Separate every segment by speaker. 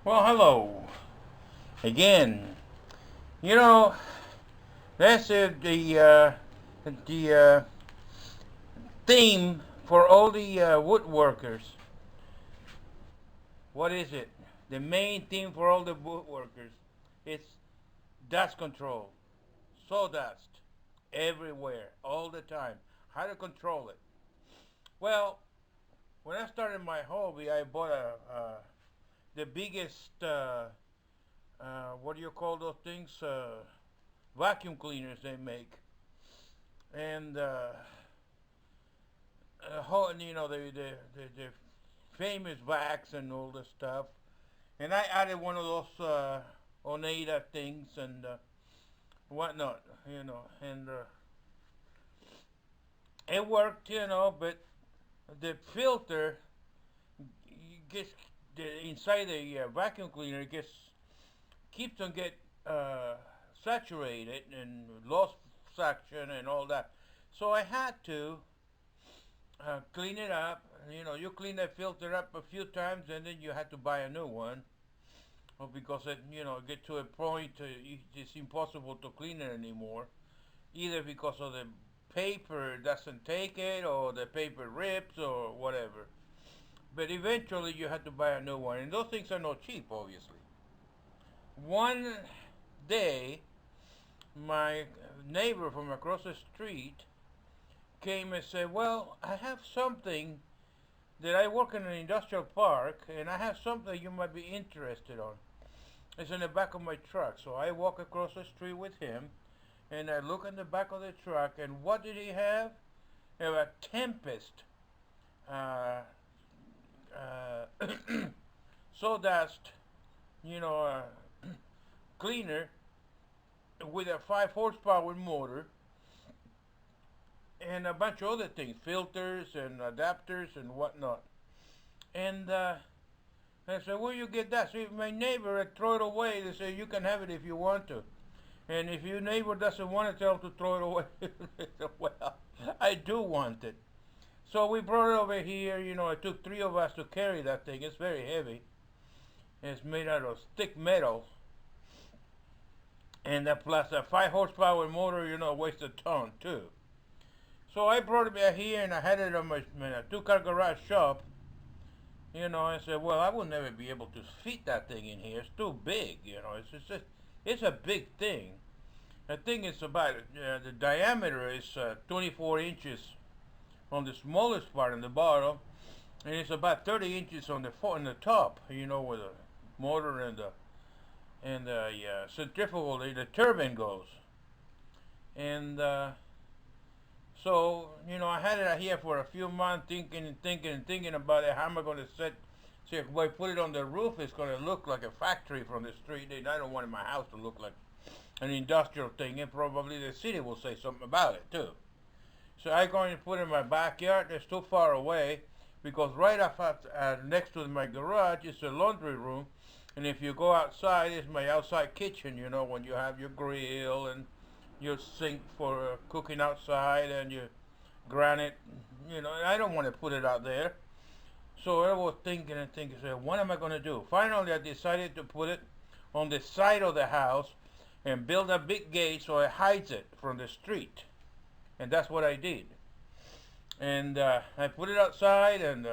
Speaker 1: Well, hello again. You know, that's the theme for all the woodworkers. What is it? The main theme for all the woodworkers is dust control, sawdust, everywhere, all the time. How to control it? Well, when I started my hobby, I bought the biggest what do you call those things? Vacuum cleaners they make, and the famous vacs and all this stuff. And I added one of those Oneida things and whatnot, and it worked, but the filter gets inside the vacuum cleaner gets keeps on get uh, saturated and lost suction and all that. So I had to clean it up. You clean that filter up a few times, and then you had to buy a new one. Well, because get to a point it's impossible to clean it anymore. Either because of the paper doesn't take it, or the paper rips, or whatever. But eventually, you had to buy a new one, and those things are not cheap, obviously. One day, my neighbor from across the street came and said, "Well, I have something that I work in an industrial park, and I have something you might be interested on. It's in the back of my truck." So I walk across the street with him, and I look in the back of the truck, and what did he have? He had a Tempest uh, sawdust, you know, uh, cleaner with a 5 horsepower motor and a bunch of other things, filters and adapters and whatnot. And I said, "Where you get that?" So my neighbor had thrown it away. They said, "You can have it if you want to. And if your neighbor doesn't want to, tell him to throw it away." I said, "Well, I do want it." So we brought it over here. It took three of us to carry that thing. It's very heavy. It's made out of thick metal. And plus a 5 horsepower motor, weighs a ton too. So I brought it back here and I had it on my two-car garage shop. I said, "Well, I will never be able to fit that thing in here. It's too big. It's a big thing. The thing is about the diameter is 24 inches on the smallest part on the bottom, and it's about 30 inches on the top. Where the motor and the centrifugal, the turbine goes. And so, I had it here for a few months, thinking and thinking and thinking about it. How am I going to see if I put it on the roof, it's going to look like a factory from the street. And I don't want my house to look like an industrial thing, and probably the city will say something about it too. So I'm going to put it in my backyard. It's too far away because right off next to my garage is a laundry room. And if you go outside, it's my outside kitchen, when you have your grill and your sink for cooking outside and your granite, and I don't want to put it out there. So I was thinking and thinking, so what am I going to do? Finally, I decided to put it on the side of the house and build a big gate so it hides it from the street. And that's what I did. And I put it outside, and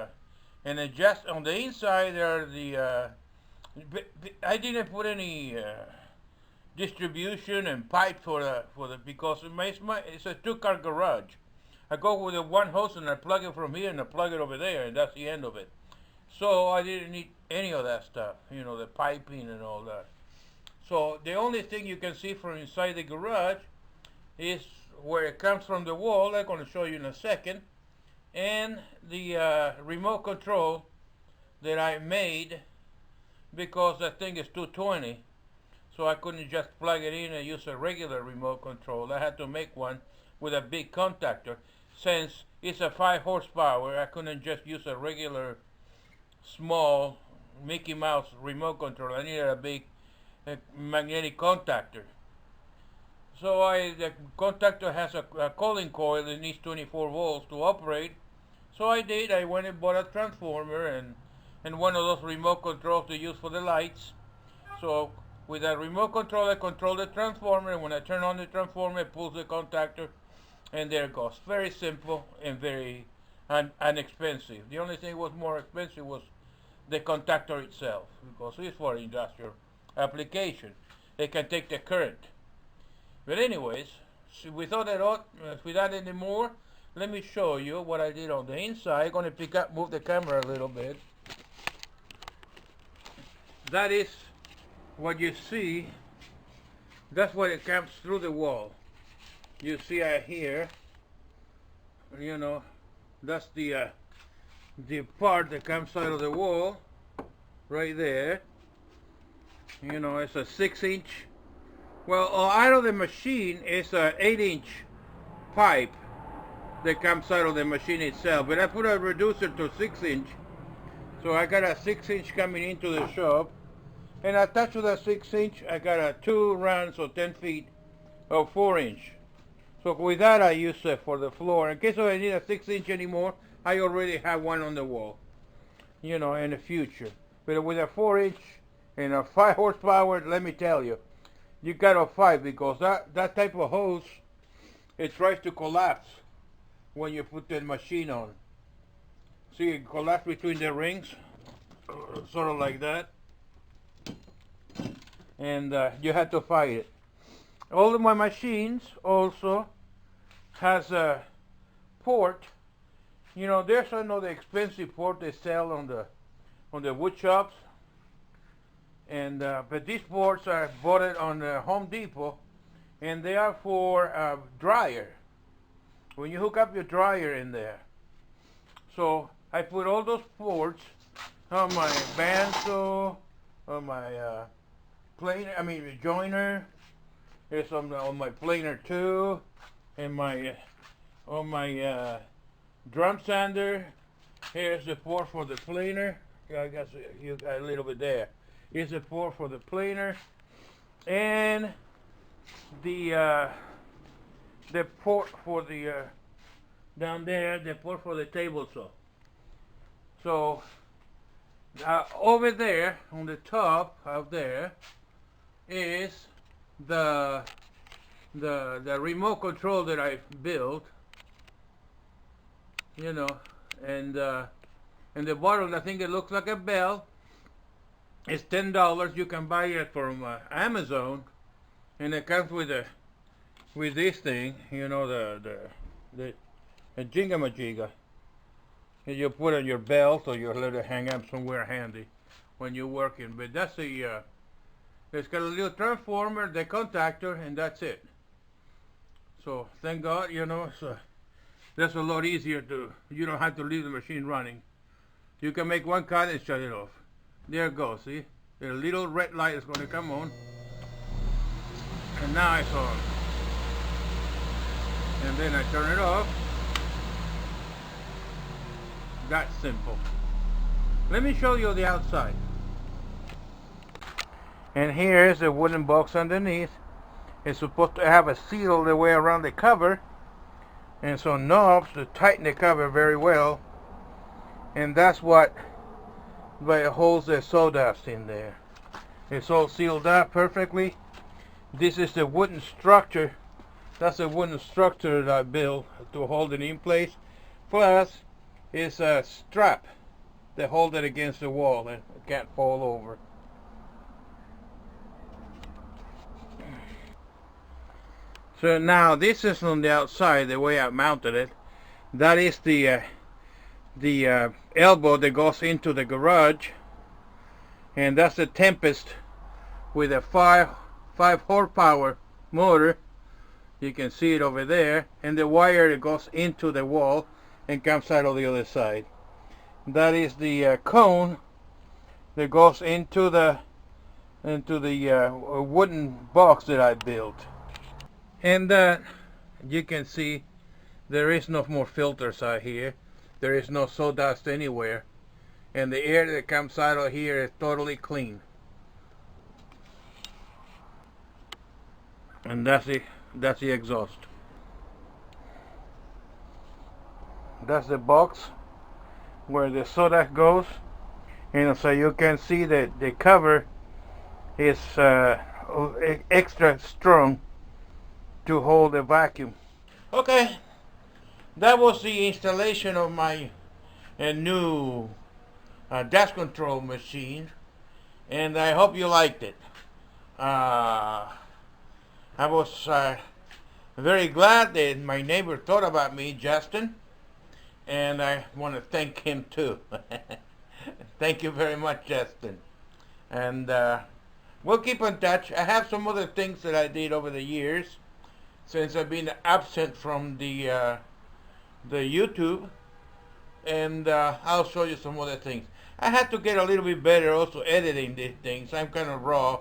Speaker 1: it just on the inside there are I didn't put any distribution and pipe for the because it's a two-car garage. I go with the one hose and I plug it from here and I plug it over there, and that's the end of it. So I didn't need any of that stuff, the piping and all that. So the only thing you can see from inside the garage is where it comes from the wall. I'm going to show you in a second, and the remote control that I made, because that thing is 220, so I couldn't just plug it in and use a regular remote control. I had to make one with a big contactor. Since it's a 5 horsepower, I couldn't just use a regular small Mickey Mouse remote control. I needed a big magnetic contactor. So the contactor has a calling coil that needs 24 volts to operate. So I did. I went and bought a transformer, and one of those remote controls they use for the lights. So with that remote control, I control the transformer, and when I turn on the transformer, it pulls the contactor, and there it goes. Very simple and very inexpensive. The only thing that was more expensive was the contactor itself, because it's for industrial application. They can take the current. But anyways, so without any more, let me show you what I did on the inside. I'm going to move the camera a little bit. That is what you see. That's what it comes through the wall. You see here, you know, that's the part that comes out of the wall, right there. You know, it's a 6-inch. Well, out of the machine, it's a 8-inch pipe that comes out of the machine itself. But I put a reducer to 6-inch, so I got a 6-inch coming into the shop. And attached to that 6-inch, I got a 2 rounds of 10 feet of 4-inch. So with that, I use it for the floor. In case I need a 6-inch anymore, I already have one on the wall, you know, in the future. But with a 4-inch and a 5 horsepower, let me tell you, you gotta fight, because that type of hose, it tries to collapse when you put the machine on. See, it collapses between the rings, sort of like that. And you have to fight it. All of my machines also has a port. You know, there's another expensive port they sell on the wood shops, and but these ports are bought it on Home Depot, and they are for dryer. When you hook up your dryer in there. So I put all those ports on my bandsaw, on my planer, joiner. It's on my planer too, and on my drum sander. Here's the port for the planer. I guess you got a little bit there. Here's the port for the planer, and the port for the down there, the port for the table saw. So over there on the top out there is the remote control that I built, you know, and the bottom, I think it looks like a bell. It's $10. You can buy it from Amazon, and it comes with this thing, you know, the jingamajiga. And you put on your belt, or you let it hang up somewhere handy when you're working. But that's it's got a little transformer, the contactor, and that's it. So thank God, you know, that's a lot easier you don't have to leave the machine running. You can make one cut and shut it off. There it goes, see? The little red light is going to come on. And now it's on. And then I turn it off. That's simple. Let me show you the outside. And here is a wooden box underneath. It's supposed to have a seal the way around the cover, and some knobs to tighten the cover very well. And that's what holds the sawdust in there. It's all sealed up perfectly. This is the wooden structure. That's a wooden structure that I built to hold it in place. Plus, it's a strap that holds it against the wall and it can't fall over. So now this is on the outside, the way I mounted it. That is the elbow that goes into the garage, and that's the Tempest with a 5 horsepower motor. You can see it over there, and the wire that goes into the wall and comes out of the other side. That is the cone that goes into the wooden box that I built. And you can see there is no more filters out here. There is no sawdust anywhere, and the air that comes out of here is totally clean. And that's the exhaust. That's the box where the sawdust goes, so you can see that the cover is extra strong to hold the vacuum. Okay, that was the installation of my new dust control machine, and I hope you liked it. I was very glad that my neighbor thought about me, Justin, and I want to thank him too. Thank you very much, Justin. And we'll keep in touch. I have some other things that I did over the years since I've been absent from the YouTube, and I'll show you some other things. I had to get a little bit better also editing these things. I'm kind of raw